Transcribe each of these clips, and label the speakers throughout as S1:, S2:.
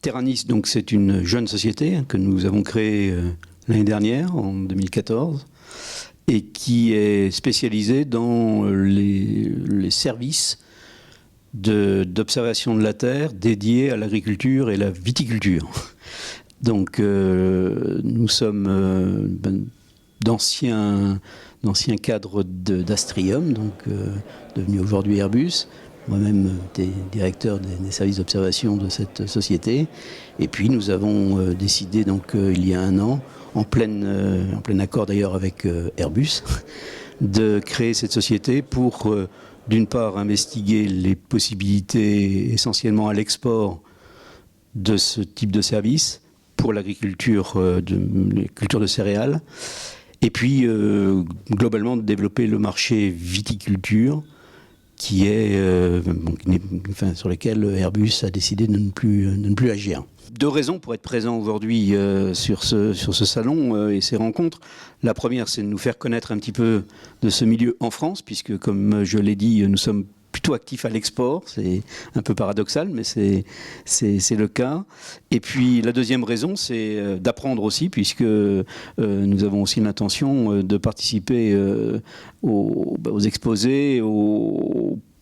S1: Terranis, donc c'est une jeune société que nous avons créée l'année dernière, en 2014, et qui est spécialisée dans les services d'observation de la terre dédiés à l'agriculture et la viticulture. Donc nous sommes d'anciens cadres d'Astrium, donc devenu aujourd'hui Airbus. Moi-même, j'étais directeur des services d'observation de cette société. Et puis, nous avons décidé, donc, il y a un an, en plein accord d'ailleurs avec Airbus, de créer cette société pour, d'une part, investiguer les possibilités essentiellement à l'export de ce type de service pour l'agriculture, la culture de céréales, et puis, globalement, de développer le marché viticulture, qui est, sur lequel Airbus a décidé de ne plus agir. Deux raisons pour être présent aujourd'hui sur ce salon et ces rencontres. La première, c'est de nous faire connaître un petit peu de ce milieu en France, puisque, comme je l'ai dit, nous sommes plutôt actifs à l'export. C'est un peu paradoxal, mais c'est le cas. Et puis la deuxième raison, c'est d'apprendre aussi, puisque nous avons aussi l'intention de participer aux exposés,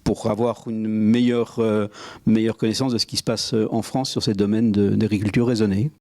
S1: pour avoir une meilleure connaissance de ce qui se passe en France sur ces domaines d'agriculture raisonnée.